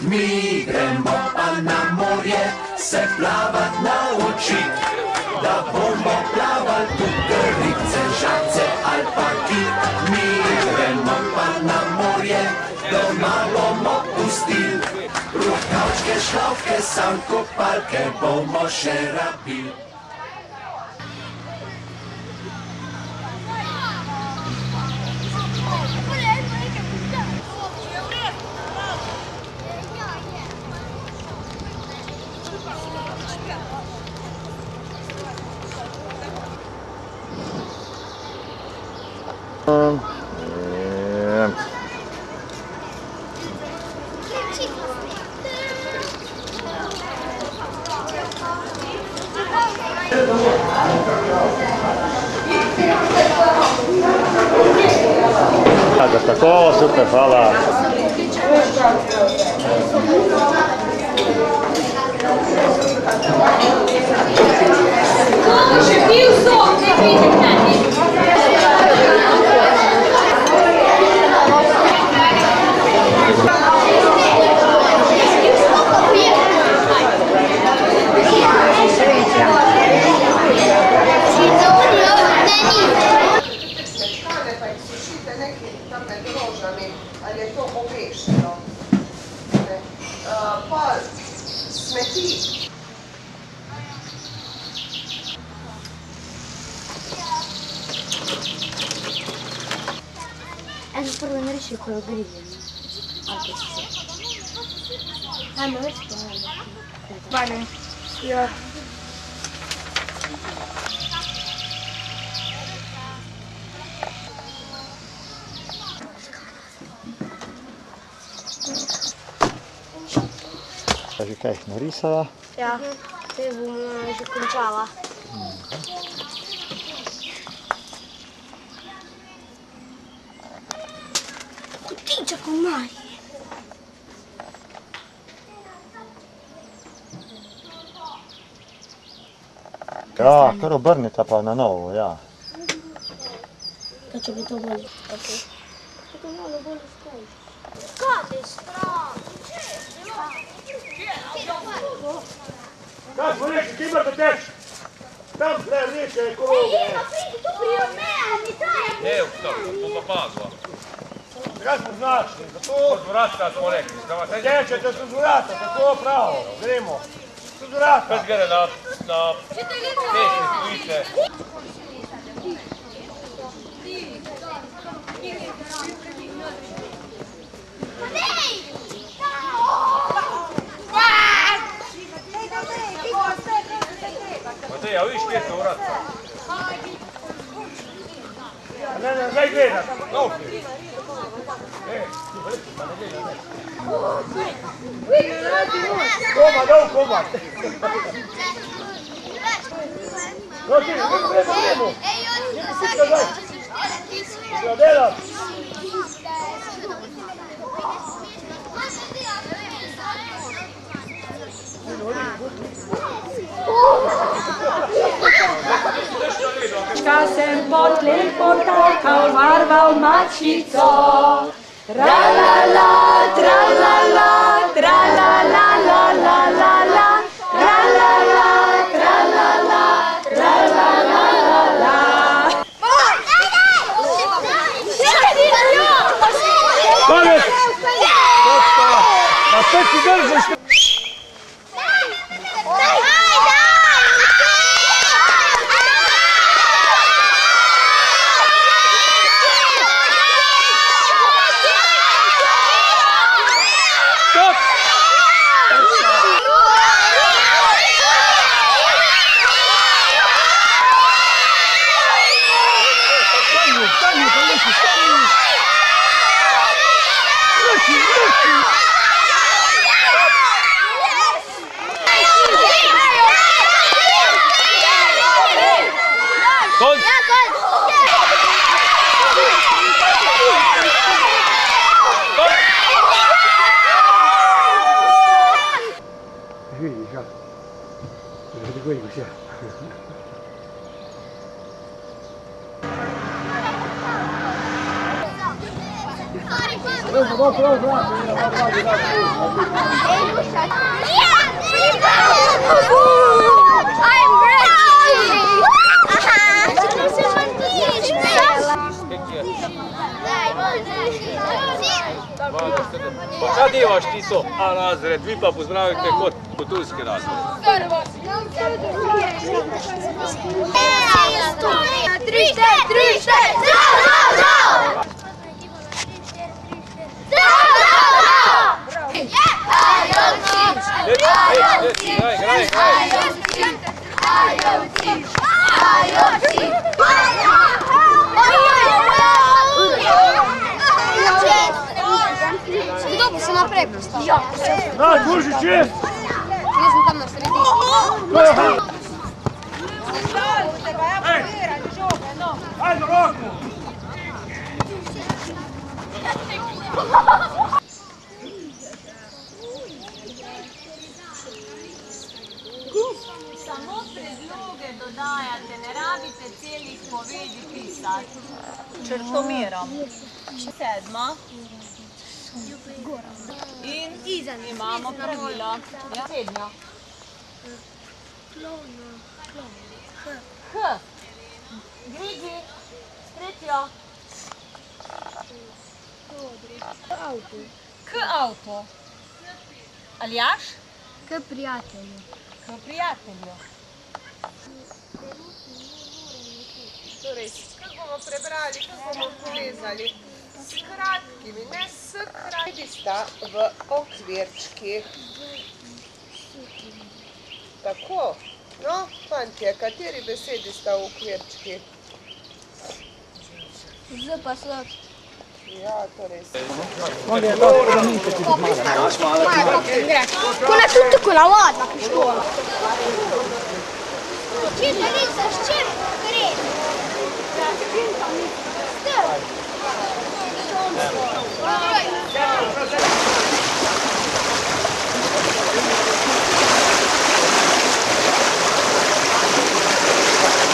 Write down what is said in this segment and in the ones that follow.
Mi gremo pa na morje se plavat naučit, da bomo plaval tudi rice, žabce ali pa kit. Mi gremo pa na morje, doma bomo pustil, rukavčke, šlavke, sam kopalke bomo še rabil. Tako, super, hvala. Ali je to obešeno. Pa smeti. Eno prvo nareši koju grije. Ako se. Ajmo već to. Vane. Ja. Kaži kaj, narisala? Ja, te bom že končala. Kotiček v maji. Ja, kar obrnite pa na novo, ja. Kaj če bi to bolje? Ok. To malo bolje stoji. Kaj je strah? Kaj smo reči, ti ima da teč? Tam tle reče ekologa. Ej, Ema, pridi tu prije meni, daj! Evo, to pa pazva. Kaj smo značili? Zato Od vrata smo rekli. tečete su zvrata, tako pravo. Gremo. Su zvrata. Pet gre na desni stojice. Mateja, vidiš gdje se vrata? Ne, daj gledat. Novke. Komad, daj komad. Noći, gremo. Gledela. Ka sem pod lepom pokal, varval mačico. Tra-la-la, tra-la-la, tra-la-la, la-la-la-la, tra-la-la, tra-la-la, tra-la-la-la-la. Konec! Na peti držiš! Vidiš, ja. Da go imaš, ja. Evo, Pa kaj devaš ti so A razred, vi pa pozdravite kot potulski razred. Kdo bo se naprej postavil? Daj, Božič, čist! Jaz sem tam na sredini. Ajde, roko! Samo predloge dodajate, ne rabite celih povedi pisati. Črtomerom. 7. In imamo pravilo. Ja, srednjo. H. Grigi. Tretjo. K avto. Aljaš? K prijatelju. K prijatelju. Torej, kako bomo prebrali, kako bomo povezali? S kratkimi, ne s kratkimi sta v okvirčkih. Tako. No, fantje, kateri besedi sta v okvirčkih? Z pa slot. Ja, torej se. Con tutto con la moda, pistola. Scende, Lisa, scende,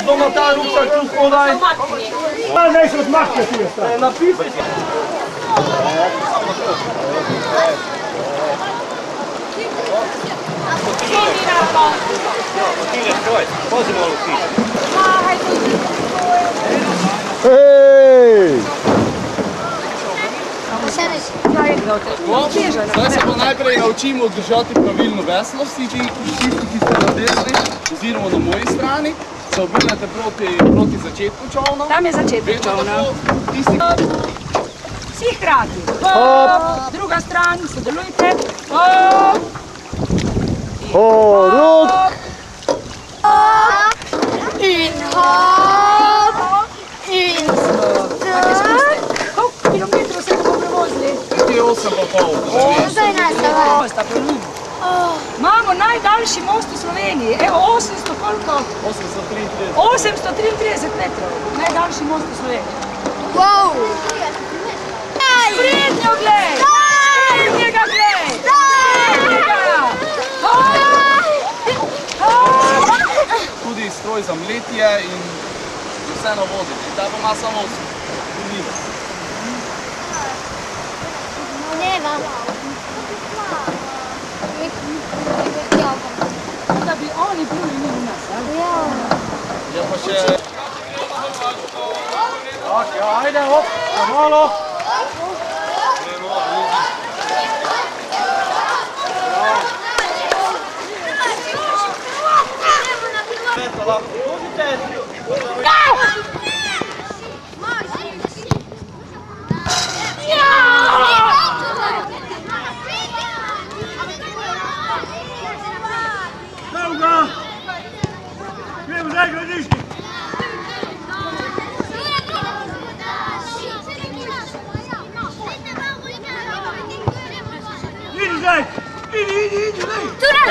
Doma ta ruksak tu spodaj. Naj se odmakne tu je stran. Napipaj. Pazi malo ti. Hej! Zdaj se pa najprej naučimo držati pravilno veslo, vsi ti, ki ste na desni, oziroma na moji strani, se obrnete proti začetku čovna. Tam je začetek čovna. Vsi hkrati. Hop! Druga stran, sodelujte. Hop! Horuk! In hop, in Koliko kilometrov se bomo prevozili? 8 pa pol. zdaj nas zavaj. Imamo najdaljši most v Sloveniji. Evo, 800 koliko? 833 metrov. Najdaljši most v Sloveniji. Wow! Sprednjo glej! Sprednjega glej! Sprednjega! Tudi stroj za mletje in vse na vodi. Ta pa ima samo univo. Neva. Da bi oni bili mi u nas, ja? Je pa še... Ajde, hop, malo. Druga! Gremo zdaj glediški! Idi zdaj! Idi zdaj! Tura!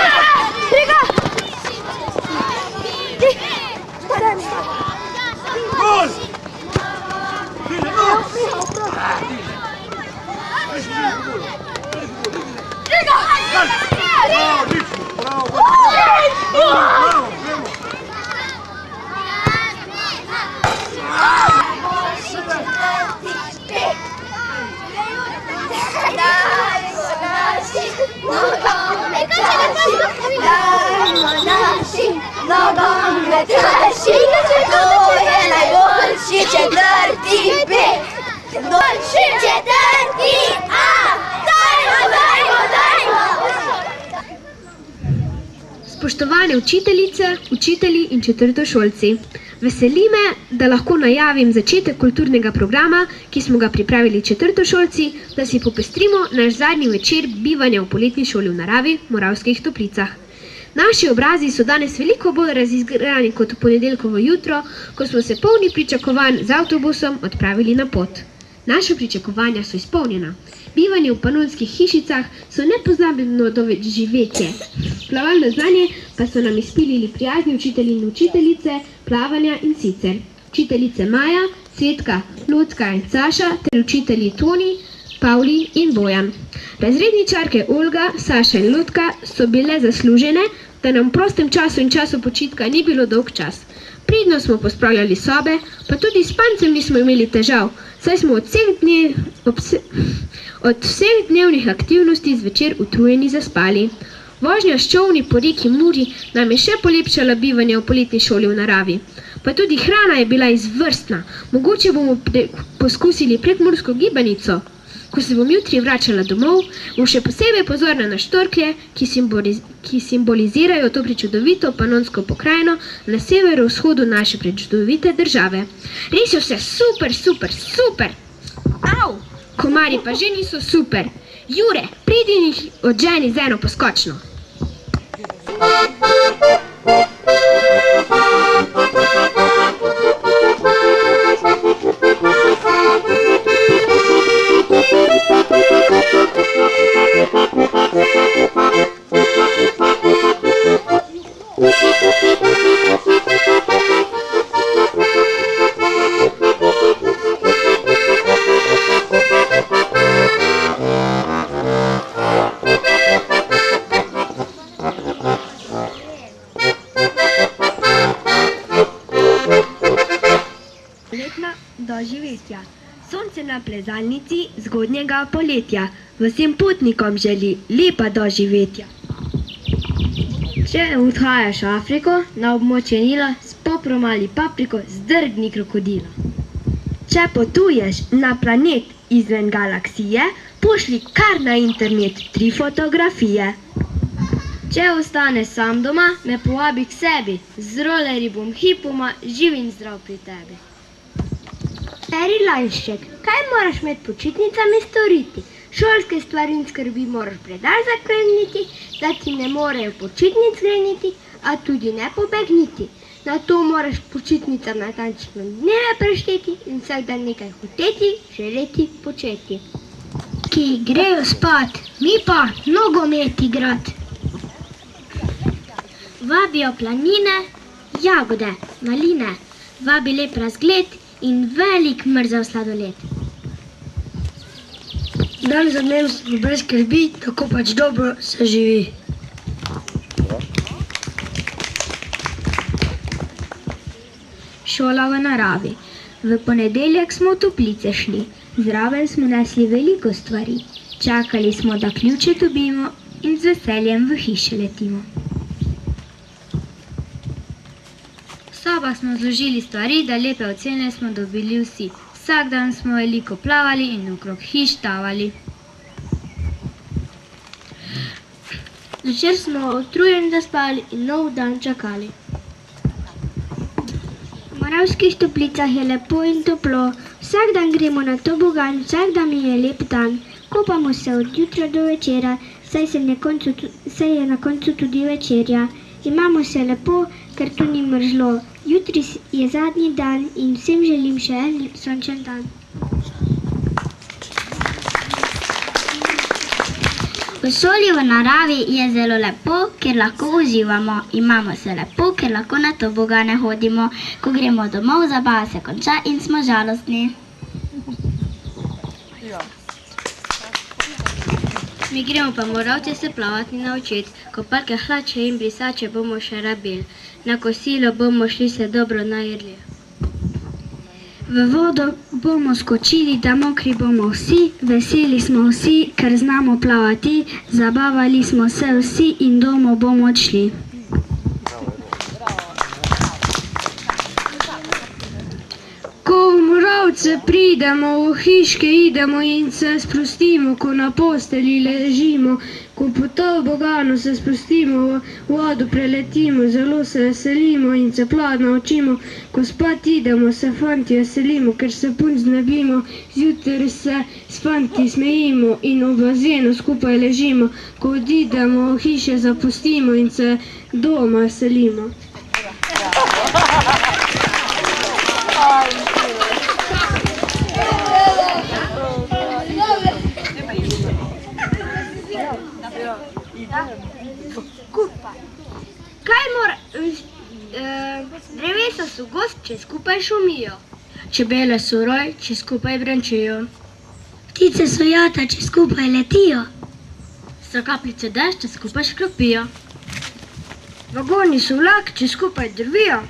Riga! Gol! Ide, no! Riga! Bravo, odlično! Bravo, bravo! Gremo! Dajmo našim nogometaši, to je najboljši 4. B. Boljši 4. A. Dajmo! Spoštovane učiteljice, učitelji in četrtošolci, veseli me, da lahko najavim začetek kulturnega programa, ki smo ga pripravili četrtošolci, da si popestrimo naš zadnji večer bivanja v poletni šoli v naravi v Moravskih Toplicah. Naši obrazi so danes veliko bolj razizgrani kot v ponedeljkovo jutro, ko smo se polni pričakovanj z avtobusom odpravili na pot. Naša pričakovanja so izpolnjena. Bivanje v panonskih hišicah so nepozabno doživetje. Plavalno znanje pa so nam izpilili prijazni učitelji in učiteljice plavanja in sicer učiteljice Maja, Cvetka, Lucka in Saša ter učitelji Toni, Pavli in Bojan. Razredničarke Olga, Saša in Lutka so bile zaslužene, da nam v prostem času in času počitka ni bilo dolg čas. Pridno smo pospravljali sobe, pa tudi s spancem nismo imeli težav, saj smo od vseh dnevnih aktivnosti zvečer utrujeni zaspali. Vožnja s čolni po reki Muri nam je še polepšala bivanje v poletni šoli v naravi. Pa tudi hrana je bila izvrstna. Mogoče bomo poskusili prekmursko gibanico. Ko se bom jutri vračala domov, bom še posebej pozorna na štorklje, ki simbolizirajo to prečudovito panonsko pokrajino na severovzhodu naše prečudovite države. Res je vse super! Au! Komarji pa že niso super. Jure, pridi in jih odženi z eno poskočno. Doživetja. Sonce na plezalnici zgodnjega poletja. Vsem potnikom želi lepa doživetja. Če odhajaš v Afriko, na območje Nila, s poprom ali papriko zdrgni krokodila. Če potuješ na planet izven galaksije, pošli kar na internet 3 fotografije. Če ostaneš sam doma, me povabi k sebi, z rolerji bom hipoma, živ in zdrav pri tebi. Stari Lajšček, kaj moraš med počitnicami storiti? Šolske stvari in skrbi moraš predal zakleniti, da ti ne morejo počitnic greniti, a tudi ne pobegniti. Na to moraš počitnica natančno dneve prešteti in vsak dan nekaj hoteti, želeti, početi. Ki grejo spat, mi pa nogomet igrat. Vabijo planine, jagode, maline, vabi lep razgled in velik mrzav sladoled. Dan za dnem smo brez skrbi, tako pač dobro se živi. Šola v naravi. V ponedeljek smo v toplice šli. Zraven smo nesli veliko stvari. Čakali smo, da ključe dobimo in z veseljem v hiše letimo. V sobah smo zložili stvari, da lepe ocene smo dobili vsi. Vsak dan smo veliko plavali in okrog hiš tavali. Zvečer smo utrujeni zaspali in nov dan čakali. V Moravskih Toplicah je lepo in toplo. Vsak dan gremo na tobogan, vsak dan je lep dan. Kopamo se od jutra do večera, saj je na koncu tudi večerja. Imamo se lepo, ker tu ni mrzlo. Jutri je zadnji dan in vsem želim še en lep sončen dan. V šoli v naravi je zelo lepo, ker lahko uživamo. Imamo se lepo, ker lahko na tobogane hodimo. Ko gremo domov, zabava se konča in smo žalostni. Mi gremo pa Moravce se plavati naučiti. Kopalke, hlače in brisače bomo še rabili. Na kosilo bomo šli se dobro najedli. V vodo bomo skočili, da mokri bomo vsi, veseli smo vsi, ker znamo plavati, zabavali smo se vsi in domov bomo odšli. Ko v Moravce pridemo, v hiške idemo in se sprostimo, ko na postelji ležimo, ko po toboganu se spustimo, v vodo preletimo, zelo se veselimo in se plavati naučimo, ko spat idemo, se fanti veselimo, ker se punc znebimo, zjutraj se s fanti smejimo in v bazenu skupaj ležimo, ko odidemo, hiše zapustimo in se doma veselimo. Kaj mora... drevesa so gost, če skupaj šumijo. Čebele so roj, če skupaj brančijo. Ptice so jata, če skupaj letijo. So kapljice dež, če skupaj škropijo. Vagoni so vlak, če skupaj drvijo.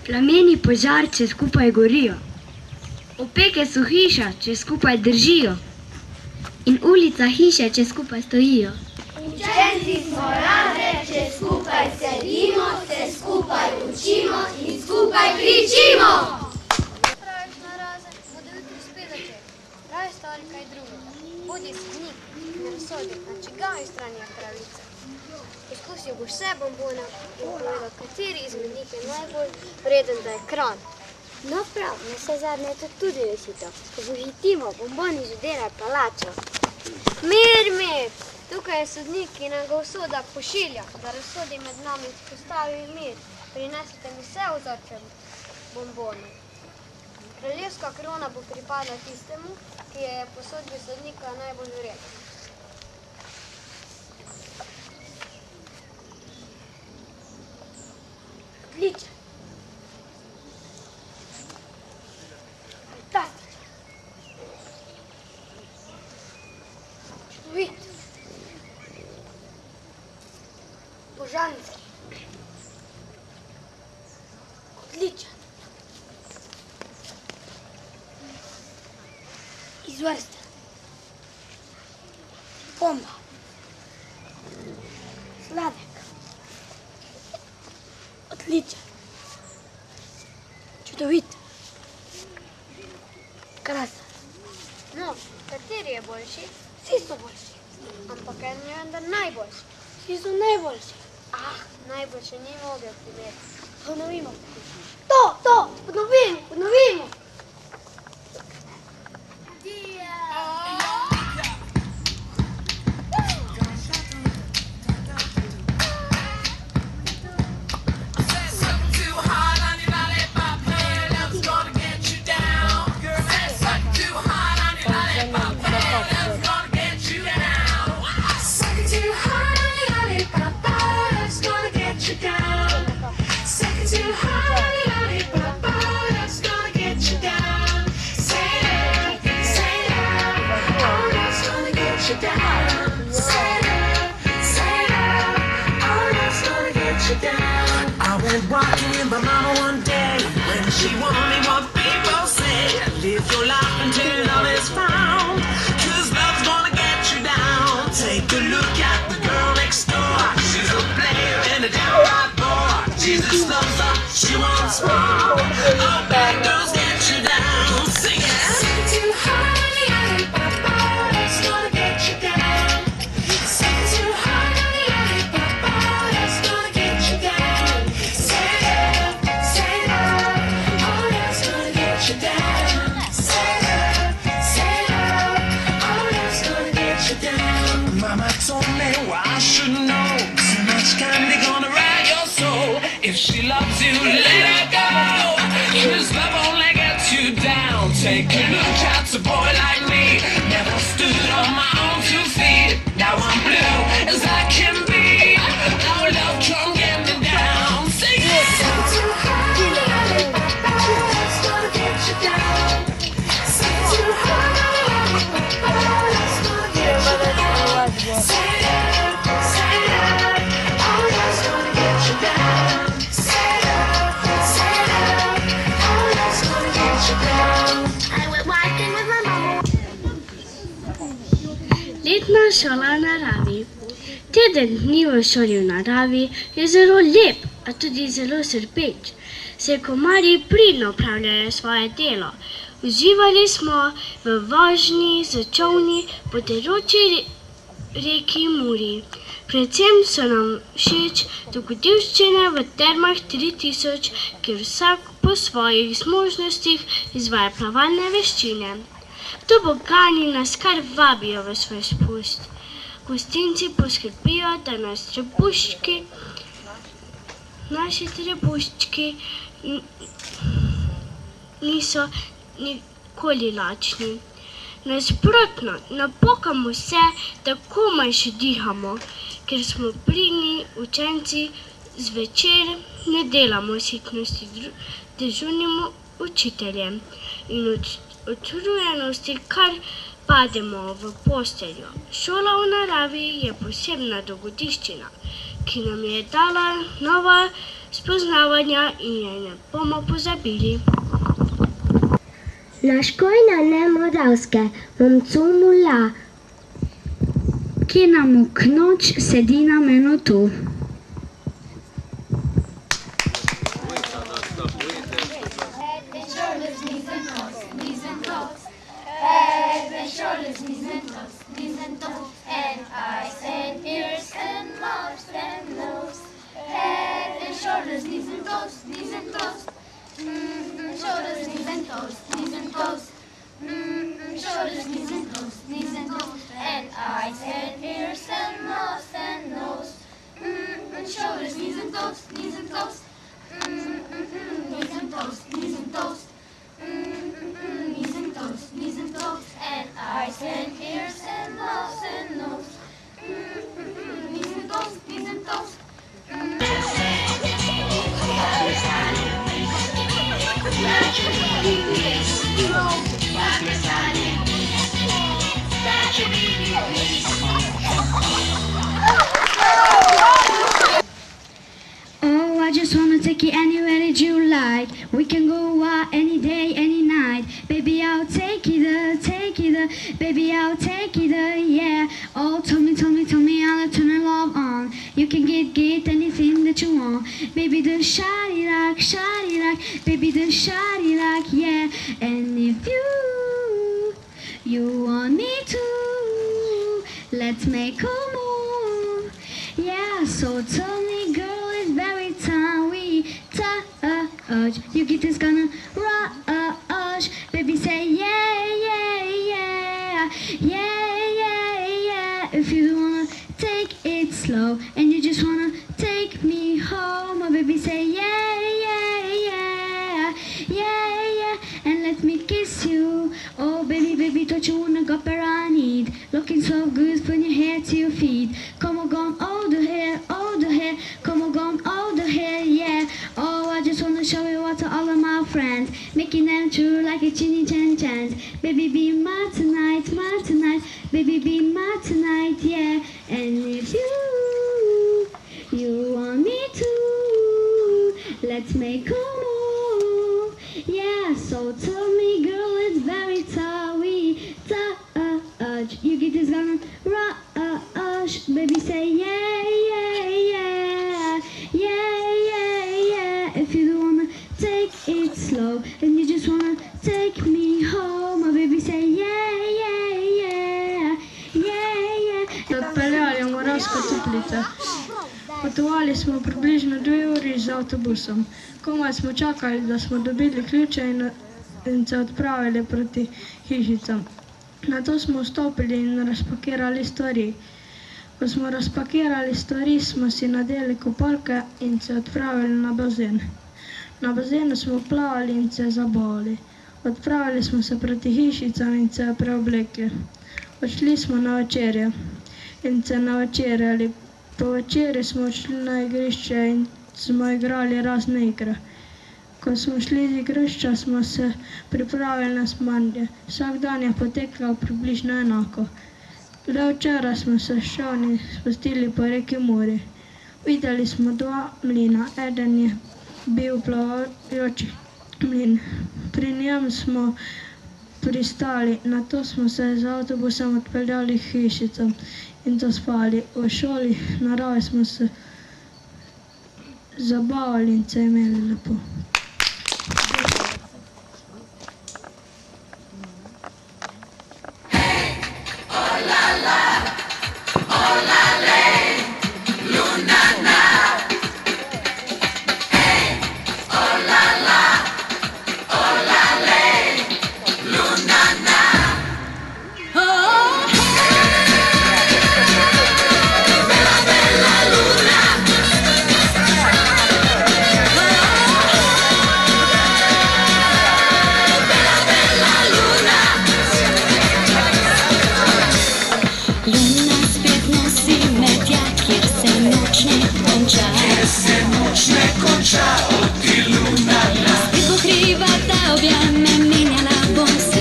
Plameni požar, če skupaj gorijo. Opeke so hiša, če skupaj držijo. In ulica hiše, če skupaj stojijo. Učenci smo razred, če skupaj sedimo, se skupaj učimo in skupaj kričimo. Praviš narazen, bodo jutri spet začeti. Pravi stvari kaj drugega. Bodi sodnik, ne razsodi, na čigavi strani je pravica. Poskusil boš vse bombone in povedal, kateri izmed njih je najbolj vreden, da je kralj. No prav, na vse zadnje je to tudi rešitev. Ko pohitimo, bomboni že delajo palačo. Mir, mir! Tukaj je sodnik, ki nam ga usoda pošilja, da razsodi med nami vzpostavi mir. Prinesite mi vse vzorke bombone. Kraljevska krona bo pripadla tistemu, ki je po sodbi sodnika najbolj vreden. Odličen. Fantastičen. Čudovit. Božanski. Odličen. Izvrsten. Bomba. Sladek. Odličen. Čudovit. Krasen. No, kateri je boljši? Vsi so boljši. Ampak en je vendar najboljši. Vsi so najboljši. Najboljše ni mogel primeriti. Ponovimo. Ponovimo. I went walking with my mama one day when she warned me what people say. Live your life until love is found, 'cause love's gonna get you down. Take a look at the girl next door. She's a player and a downright bore. Jesus loves her, she wants more. Oh, bad girls get you down. Sing it. Sing too hard, honey, papa, that's gonna get you down. Sing too hard, honey, papa, that's gonna get you down. Say love, oh, that's gonna get you down. Say love, oh, that's gonna get you down. Mama told me what I should know. So much candy gonna ride your soul. If she loves you, let her go. 'Cause love only gets you down. Take a look at a boy like me. Never stood on my own 2 feet. Now I'm blue as I can be. Our love come get me down. Sing it. Sing too hard, papa, that's gonna get you down. Sing too hard, papa, that's gonna get you down. Say love, oh, that's gonna get you down. Say love, oh, that's gonna get you down. Osnovna šola v naravi. Teden dni v šoli v naravi je zelo lep, a tudi zelo srpeč. Se komarji pridno opravljajo svoje delo. Uživali smo v vožnji z čolni po teroči reki Muri. Predvsem so nam všeč dogodivščine v Termah 3000, kjer vsak po svojih zmožnostih izvaja plavalne veščine. Tobogani nas kar vabijo v svoj spust. Gostinci poskrbijo, da naši trebuščki niso nikoli lačni. Nasprotno, napokamo se, da komaj še dihamo, ker smo pridni učenci, zvečer ne delamo sitnosti dežurnim učiteljem in utrujenosti kar pademo v posteljo. Šola v naravi je posebna dogodivščina, ki nam je dala nova spoznavanja in je ne bomo pozabili. Na škojnane Moravske, momcu mula, ki nam k noč sedi na minutu. Shoulders, knees and toes, knees and toes. Shoulders, knees and toes, knees and toes. And eyes and ears and mouth and nose. Shoulders, knees and toes, knees and toes. Knees and toes, knees and toes. Knees and toes, knees and toes. And eyes and ears and mouth and nose. Knees and toes, knees and toes. Oh, I just wanna take you anywhere that you like. We can go out any day, any night. Baby, I'll take you there, baby, I'll take you there, yeah. Oh, tell me, I'll turn the love on. You can get anything that you want. Baby, the shoddy rock, baby, the shoddy rock, yeah. And if you want me to, let's make a move, yeah. So tell me, girl, it's very time we touch. You get this gonna rush, baby, say yeah, yeah, yeah, yeah, yeah, yeah. If you wanna take it slow and you just wanna take me home, oh, baby, say yeah, yeah, yeah, yeah, yeah. And let me kiss you. Oh, baby, don't you wanna go where I need? Looking so good from your head to your feet. Come on, gone all the hair, come on, gone all the hair, yeah. Oh, I just wanna show you what to all of my friends, making them true like a chinny chan chance. Baby, be my tonight, baby, be my tonight, yeah. And if you want me to, let's make a move, yeah. So tell me, girl, it's very time we touch. You get this gonna rush, baby, say yeah, yeah, yeah, yeah, yeah, yeah. If you don't wanna take it slow and you just wanna take me home, oh, baby, say yeah, yeah, yeah, yeah, yeah. Odpeljali v Moravske Toplice. Potovali smo približno 2 uri z avtobusom. Komaj smo čakali, da smo dobili ključe in se odpravili proti hišicam. Nato smo vstopili in razpakirali stvari. Ko smo razpakirali stvari, smo si nadeli kopalke in se odpravili na bazen. Na bazenu smo plavali in se zabavali. Odpravili smo se proti hišicam in se preoblekli. Odšli smo na večerjo in se navečerjali. Po večeri smo odšli na igrišče in smo igrali razne igre. Ko smo šli z igrišča, smo se pripravili na spanje. Vsak dan je potekal približno enako. Le včeraj smo se s čolni spustili po reki Muri. Videli smo 2 mlina. Eden je bil plavajoči mlin. Pri njem smo pristali, nato smo se z avtobusom odpeljali k hišicam in zaspali. V šoli naravi smo se zabavali in se imeli lepo.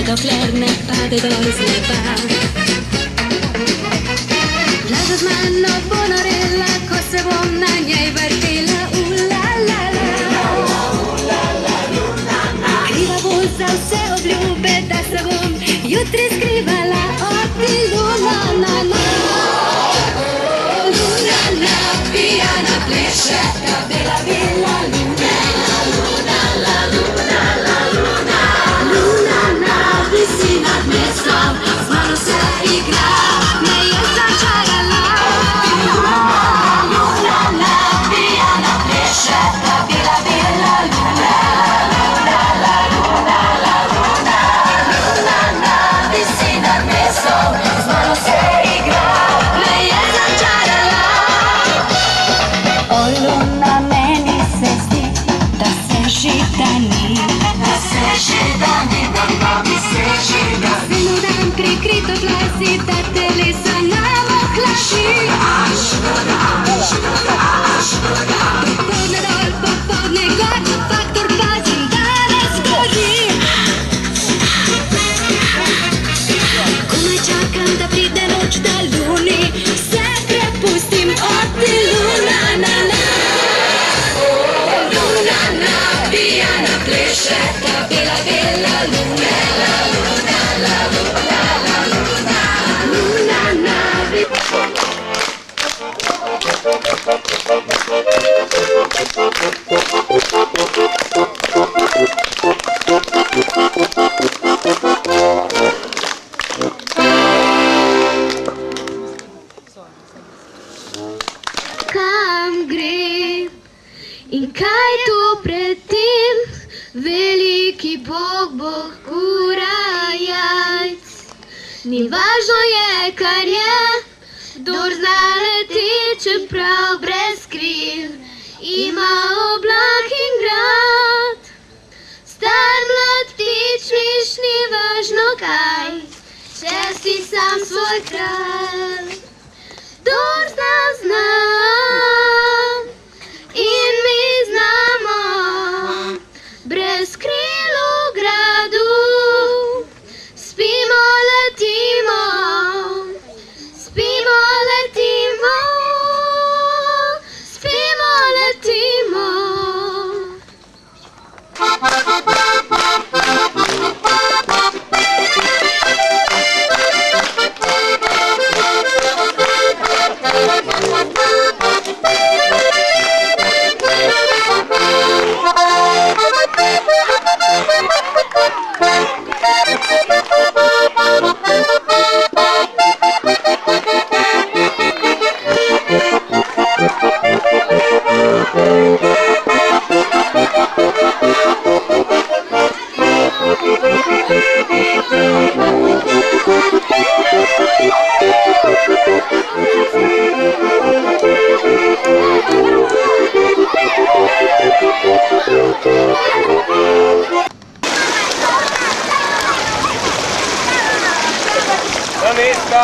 Dokler ne pade dol z neba. Plaža z mano bo norela, ko se bom na njej vrtela. Kriva bo za vse obljube, da se bom jutri skrivala od ti luna na na. Luna na, pijana pleše, ta bela bela luna. Luna la luna la luna. Luna na, visi nad mestom, z mano se igra, me je začarala. Luna na, pijana pleše, ta bela bela luna. Luna la luna la luna. Luna na, visi nad mestom, z mano se igra, me je začarala. O luna, meni se zdi, da se že dani, da se že dani, da nami se že dani. Vino dan prikrit od lasi, da telesa nam ohlaši. Popoldne dol, popoldne gor, faktor pazim, da ne zgori. Komaj čakam, da pride noč, da luni se prepustim od ti luna na na. Luna na, pijana pleše, ta bela bela luna. La luna, la luna, la luna. Luna na, kam gre in kaj to pred tem? Veliki Bog, Bog kura jajc. Ni važno je, kar je, kdor zna leteti, čeprav brez kril. Ima oblak in grad, star mlad ptič, viš, ni važno kaj, če si sam svoj kralj. Kdor zna, zna in mi znamo, brez kril v gradu, spimo, letimo, spimo, letimo, spimo, letimo. Na mesta!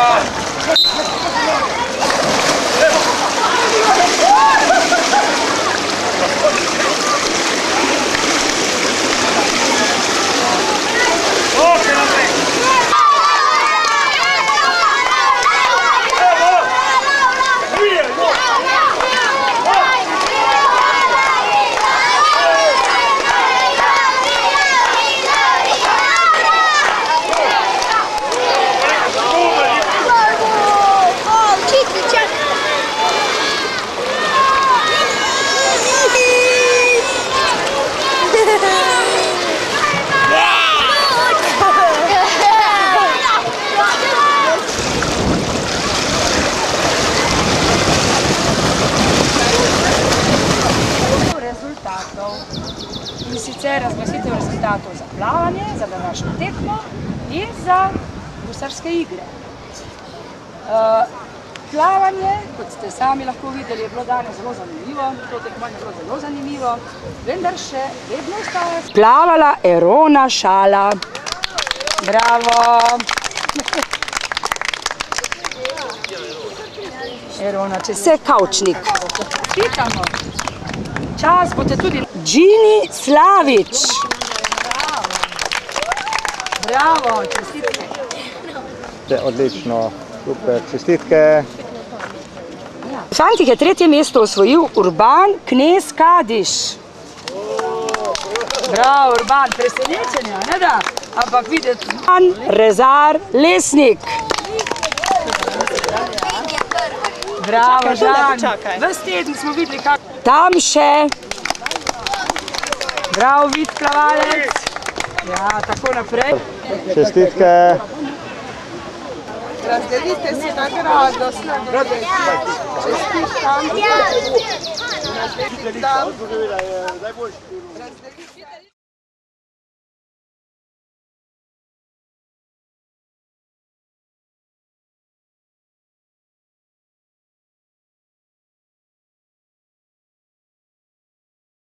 kandidatov za plavanje, za današnjo tekmo in za gusarske igre. Plavanje, kot ste sami lahko videli, je bilo danes zelo zanimivo, to tekmovanje je bilo zelo zanimivo, vendar še vedno ostaja plavala Erona Šala. Bravo! Erona, če se Kavčnik. Pitamo. Čas boste tudi Džini Slavič. Bravo, čestitke. Odlično, super, čestitke. Fantih je 3. mesto osvojil Urban Knez Kadiš. Bravo, Urban, presenečenja, ne da? Ampak videti. Rezar Lesnik. Bravo, Žan. Ves teden smo videli, kako... Tam še. Bravo, vid plavalec. Ja, tako naprej. Čestitke. Razdelite si nagrado. Čestitam.